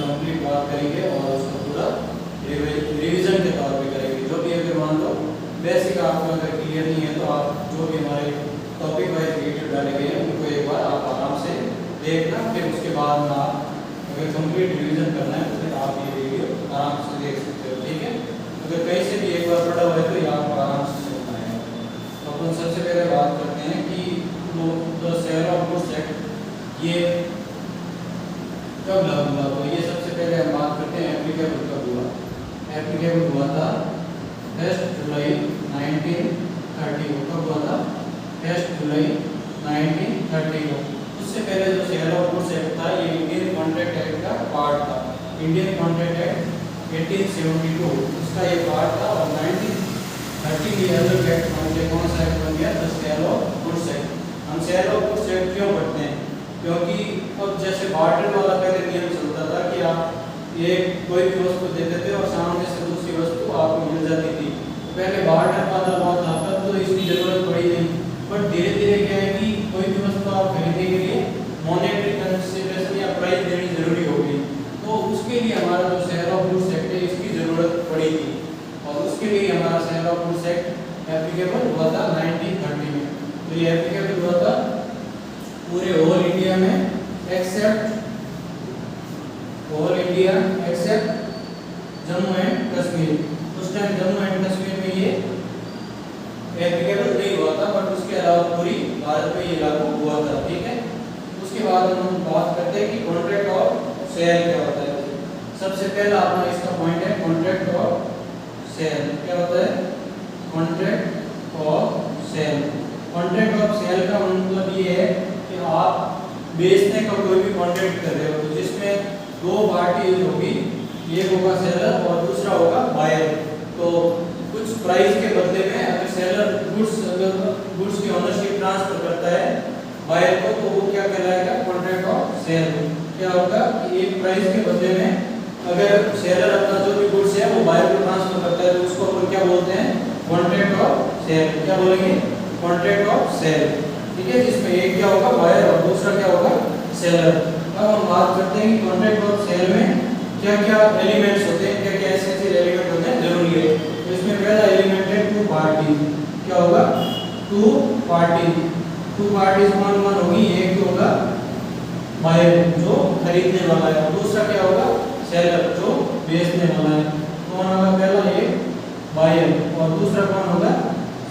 Complete बात करेंगे और उसको पूरा रिवीजन के तौर पे करेंगे। जो भी अगर मान लो बेसिक आपको अगर क्लियर नहीं है तो आप जो भी हमारे टॉपिक वाइज वीडियो डाले गए हैं उनको एक बार आप आराम से देखना, फिर उसके बाद में आप अगर कंप्लीट रिवीजन करना है तो फिर आप ये वीडियो आराम से देख सकते हो। ठीक है, अगर कहीं से भी एक बार पढ़ा हुआ है तो ये आपको आराम से सुनना है। तो अपन सबसे पहले बात करते हैं कि the share of goods act ये कब लागू हुआ। तो ये सबसे पहले हम बात करते हैं एप्लीकेबल कब हुआ। एप्लीकेबल हुआ था 1 जुलाई 1930 को। कब हुआ था? 1 जुलाई 1930 को। उससे पहले जो शेयर ऑफ गुड्स एक्ट था ये इंडियन कॉन्ट्रैक्ट एक्ट का पार्ट था। इंडियन कॉन्ट्रैक्ट एक्ट 1872 उसका ये पार्ट था और 1930 में अलग एक्ट बन गया। कौन सा एक्ट बन गया? The share of goods act. हम शेयर ऑफ गुड्स एक्ट क्यों पढ़ते हैं? क्योंकि अब जैसे बार्टर वाला पहले नियम चलता था कि आप एक कोई भी वस्तु देते थे और सामने से दूसरी वस्तु आपको मिल जाती थी। पहले बार्टर का दबाव था, तब तो इसकी जरूरत पड़ी नहीं। बट धीरे धीरे क्या है कि कोई भी वस्तु आप खरीदने के लिए मॉनेटरी कंसीडरेशन या प्राइस देनी जरूरी होगी। तो उसके लिए हमारा जो शेयर ऑफ गुड्स एक्ट है इसकी जरूरत पड़ी थी और उसके लिए हमारा share of goods act applicable हुआ था 1930 में। तो ये एप्लीकेबल हुआ था पूरे ऑल इंडिया में एक्सेप्ट जम्मू एंड कश्मीर। उस टाइम जम्मू एंड कश्मीर में ये एप्लीकेबल नहीं हुआ था, बट उसके अलावा पूरी भारत में ये लागू हुआ था। ठीक है, उसके बाद हम बात करते हैं कि कॉन्ट्रैक्ट ऑफ सेल क्या होता है। सबसे पहला अपना इसका पॉइंट है कॉन्ट्रैक्ट ऑफ सेल। क्या होता है? Contract of sale. कॉन्ट्रैक्ट ऑफ सेल का मतलब ये है कि आप बेचने का कोई भी कॉन्ट्रैक्ट कर रहे हो तो जिसमें दो पार्टी होगी, एक होगा सेलर और दूसरा होगा बायर। तो कुछ प्राइस के बदले में अगर सेलर गुड्स की ओनरशिप ट्रांसफर करता है बायर को तो वो क्या कहलाएगा? Contract of sale. क्या होगा कि एक प्राइस के बदले में अगर सेलर अपना जो भी गुड्स है वो बायर को ट्रांसफर करता है तो उसको अपन क्या बोलते हैं? Contract of sale. क्या बोलेंगे? Contract of sale. ठीक है, जिसमें एक क्या होगा? बायर और दूसरा क्या होगा? सेलर। अब हम बात करते हैं कि कॉन्ट्रैक्ट ऑफ सेल में क्या क्या एलिमेंट्स होते हैं, क्या क्या एसेंशियल एलिमेंट होते हैं, जरूरी है। तो इसमें पहला एलिमेंट है टू पार्टी। क्या होगा? To party. टू पार्टीज कौन कौन होगी? एक तो होगा बायर जो खरीदने वाला है और दूसरा क्या होगा? सेलर जो बेचने वाला है। कौन होगा? पहला एक बायर और दूसरा कौन होगा?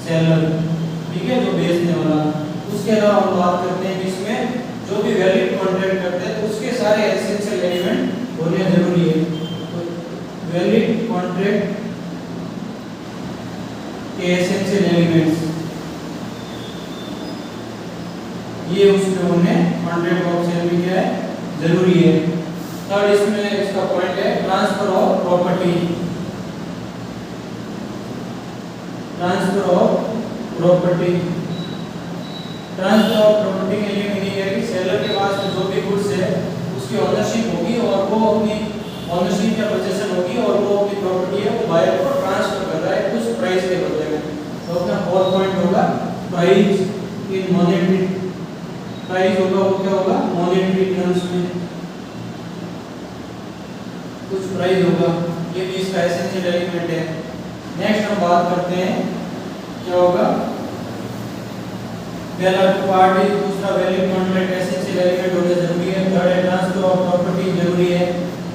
सेलर। ठीक है, जो बेचने वाला। उसके अलावा हम बात करते हैं कि इसमें जो भी वैलिड कॉन्ट्रैक्ट करते हैं तो उसके सारे एसेंशियल एलिमेंट होने जरूरी है। तो वैलिड कॉन्ट्रैक्ट के एसेंशियल एलिमेंट्स ये उसमें होने कॉन्ट्रैक्ट ऑफ सेल में क्या है? जरूरी है। थर्ड इसमें इसका पॉइंट है transfer of property. Transfer of property के लिए मीनिंग है कि सेलर के पास में जो भी गुड्स है उसकी ओनरशिप होगी और वो अपनी ओनरशिप या पोजीशन होगी और वो अपनी प्रॉपर्टी है वो बायर को ट्रांसफर कर रहा है कुछ प्राइस के बदले में। तो अपना फोर्थ पॉइंट होगा प्राइस इन मॉनेटरी। प्राइस होगा वो क्या होगा? मॉनेटरी टर्म्स में कुछ प्राइस होगा। ये भी इसका एसेंशियल एलिमेंट है। नेक्स्ट हम बात करते हैं क्या होगा? पहला टू पार्टी, दूसरा वैलिड कॉन्ट्रैक्ट एसेंशियल एलिमेंट होना जरूरी है। थर्ड है ट्रांसफर ऑफ प्रॉपर्टी जरूरी है।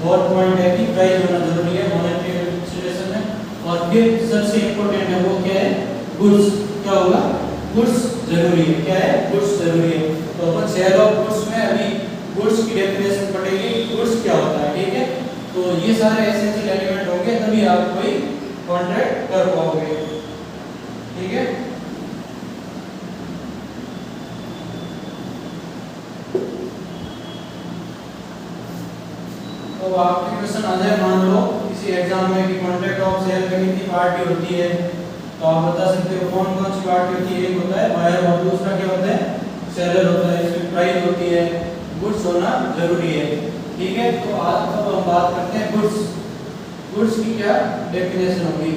फोर्थ पॉइंट है कि प्राइस होना जरूरी है मॉनेटरी सिचुएशन में। और फिर सबसे इंपॉर्टेंट है वो क्या है? गुड्स। क्या होगा? गुड्स जरूरी है। क्या है? गुड्स जरूरी है। तो अपन शेयर ऑफ गुड्स में अभी गुड्स की डेफिनेशन पढ़ेंगे, गुड्स क्या होता है। ठीक है, तो ये सारे एसेंशियल एलिमेंट होंगे तभी आप कोई कॉन्ट्रैक्ट कर पाओगे। ठीक है, तो आपके क्वेश्चन आ जाए मान लो किसी एग्जाम में कि कॉन्ट्रैक्ट ऑफ सेल में कितनी पार्टी होती है तो आप बता सकते हो कौन कौन सी पार्टी होती है। एक होता है बायर और दूसरा क्या होता है? सेलर होता है। इसमें प्राइस होती है, गुड्स होना जरूरी है। ठीक है, तो आज अब हम बात करते हैं गुड्स। गुड्स की क्या डेफिनेशन होगी?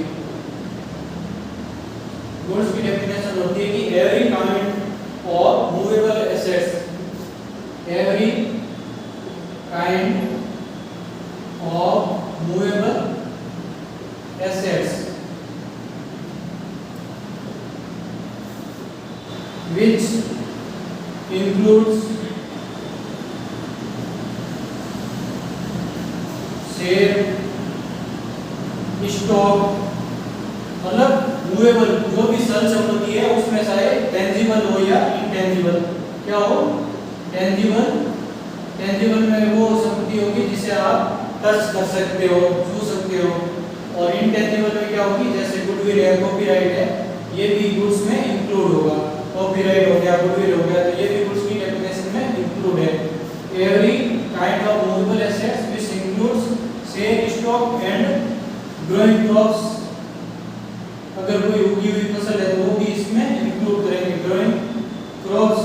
गुड्स की डेफिनेशन होती है कि every kind of movable assets, every kind which includes share, stock, मतलब मूवेबल जो भी चल संपत्ति है उसमें चाहे टेंजिबल हो या इनटेंजिबल, क्या हो टेंजिबल, टेंजिबल में वो संपत्ति होगी जिसे आप टच कर सकते हो, छू सकते हो, और इनटेंजिबल में क्या होगी जैसे गुडविल है, कॉपीराइट है, ये भी गुड्स में इंक्लूड होगा, कॉपीराइट हो गया, गुडविल हो गया, तो ये भी गुड्स की डेफिनेशन में इंक्लूड है। Every kind of movable assets which includes share, stock and growing crops, अगर कोई उगी हुई फसल है तो वो भी इसमें इंक्लूड करेंगे, ग्रोइंग क्रॉप्स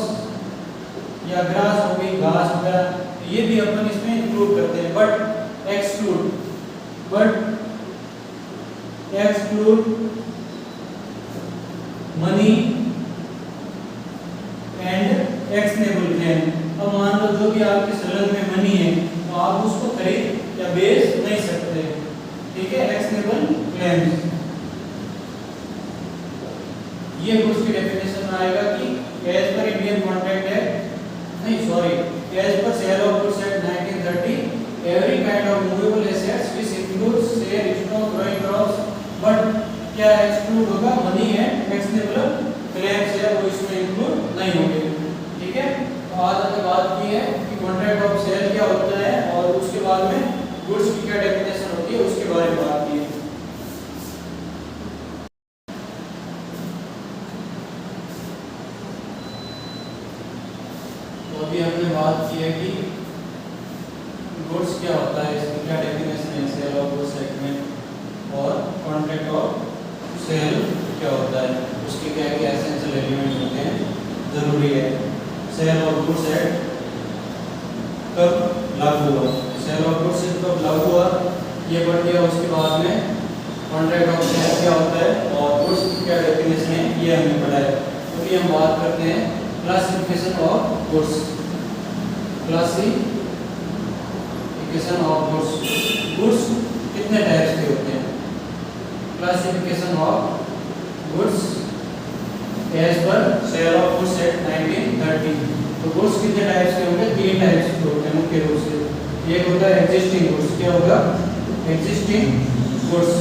या ग्रास हो गई, घास हो गया, ये भी अपन इसमें इंक्लूड करते हैं, but exclude money and actionable claim. अब मान लो जो भी आपके संलग्न में मनी है तो आप उसको खरीद या बेच नहीं सकते, ठीक है, एक्शनेबल क्लेम्स। ये गुड्स की डेफिनेशन में आएगा कि as per Indian Contract Act, नहीं sorry, as per cell of goods act 1930 every kind of movable assets which includes share, stock, growing crops, but क्या एक्सक्लूड होगा मनी एंड एक्शनेबल क्लेम्स है वो इसमें इंक्लूड नहीं होंगे, ठीक है। तो आज हमने बात की है कि कॉन्ट्रैक्ट ऑफ सेल क्या होता है और उसके बाद में गुड्स की क्या डेफिनेशन होती है उसके बारे में बात की है। तो अभी हमने बात की है कि गुड्स क्या होता है, इसकी क्या डेफिनेशन है सेल ऑफ गुड्स एक्ट में, और कॉन्ट्रैक्ट ऑफ सेल क्या होता है, उसके क्या क्या एसेंशियल एलिमेंट होते हैं, जरूरी है। सेल ऑफ गुड्स एक्ट कब लागू हुआ, सेल ऑफ गुड्स एक्ट कब लागू हुआ ये पढ़ लिया, उसके बाद में कॉन्ट्रैक्ट ऑफ सेल क्या होता है और गुड्स की क्या डेफिनेशन है ये हमने पढ़ा है। तो अभी हम बात करते हैं classification of goods, classification of goods. Goods कितने टाइप्स के होते हैं, classification of goods as per cell of goods act 1930। तो गुड्स कितने टाइप्स के होंगे, 3 टाइप्स के होते हैं मुख्य रूप से। एक होता है एग्जिस्टिंग गुड्स, क्या होगा एग्जिस्टिंग गुड्स।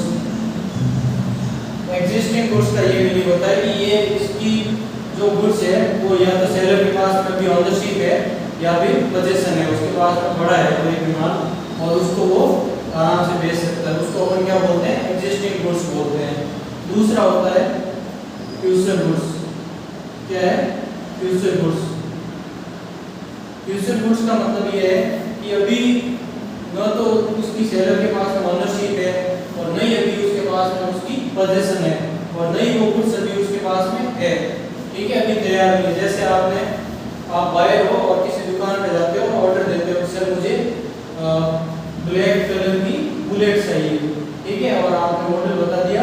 एग्जिस्टिंग गुड्स का ये मीनिंग होता है कि ये इसकी जो गुड्स है वो या तो सेलर के पास में भी ओनरशिप है या फिर पोजीशन है, उसके पास में पड़ा है कोई भी माल और उसको वो आराम से बेच सकता है, उसको अपन क्या बोलते हैं एग्जिस्टिंग गुड्स बोलते हैं। दूसरा होता है फ्यूचर गुड्स, क्या है फ्यूचर गुड्स। फ्यूचर गुड्स का मतलब ये है कि अभी न तो उसकी सेलर के पास में ओनरशिप है और न ही अभी उसके पास में उसकी पोजीशन है और न ही वो गुड्स अभी उसके पास में है, ठीक है, अभी तैयार नहीं है। जैसे आप बायर हो और किसी दुकान पे जाते हो और ऑर्डर देते हो सर मुझे ब्लैक कलर की बुलेट चाहिए, ठीक है, और आपने मॉडल बता दिया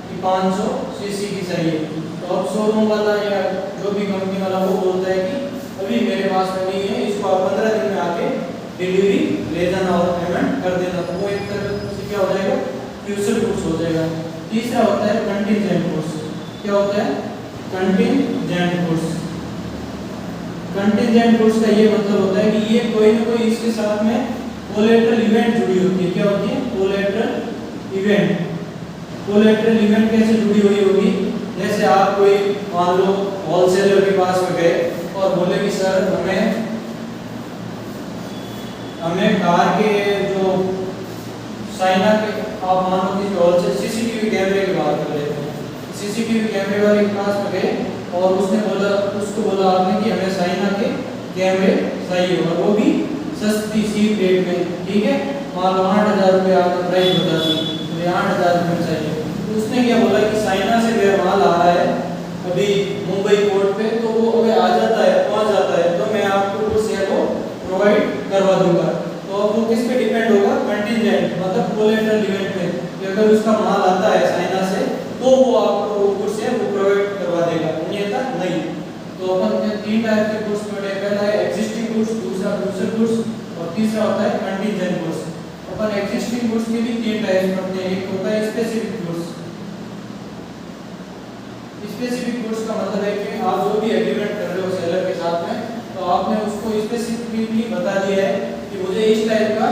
कि 500 सीसी की चाहिए, तो अब शोरूम वाला या जो भी कंपनी वाला वो बोलता है कि अभी मेरे पास में नहीं है, इसको आप 15 दिन में आके डिलीवरी ले जाना और पेमेंट कर देना, तो वो एक तरह से क्या हो जाएगा फ्यूचर गुड्स हो जाएगा। तीसरा होता है कंटिजेंट गुड्स, क्या होता है कंटिजेंट गुड्स। कंटिजेंट गुड्स का ये मतलब होता है कि ये कोई ना कोई इसके साथ में कोलेटरल इवेंट जुड़ी होती है, क्या होती है कोलेटरल इवेंट। कोलेटरल इवेंट कैसे जुड़ी हुई होगी, जैसे आप कोई मान लो होलसेलर के पास में गए और बोले कि सर हमें कार के जो चाइना के आप मान लो कि होलसेल सीसीटीवी कैमरे की बात कर लेते हैं, सीसीटीवी कैमरे वाले के पास में गए और उसको बोला आपने कि हमें चाइना के कैमरे चाहिए और वो भी सस्ती चीप रेट में, ठीक है, मान लो 8,000 रुपये आपका प्राइस बता दी, तो 8,000 रुपये में चाहिए। तो उसने क्या बोला कि चाइना से मेरा माल आ रहा है अभी मुंबई पोर्ट पे, तो वो अगर आ जाता है पहुंच जाता है तो मैं आपको वो शेयर को प्रोवाइड करवा दूंगा। तो अब वो किस पे डिपेंड होगा कंटिजेंट मतलब कोलेटरल इवेंट पे, कि अगर उसका माल आता है चाइना से तो वो आपको वो गुड्स है वो प्रोवाइड करवा देगा, अन्यथा नहीं। तो अपन ने 3 टाइप के गुड्स पढ़े, पहला है एग्जिस्टिंग गुड्स, दूसरा फ्यूचर गुड्स और तीसरा होता है कंटिजेंट गुड्स। अपन एग्जिस्टिंग गुड्स के भी 3 टाइप्स पढ़ते हैं, एक होता है स्पेसिफिक गुड्स। स्पेसिफिक गुड्स का मतलब है कि आप जो भी एग्रीमेंट कर रहे हो सेलर के साथ में, तो आपने उसको स्पेसिफिकली बता दिया है कि मुझे इस टाइप का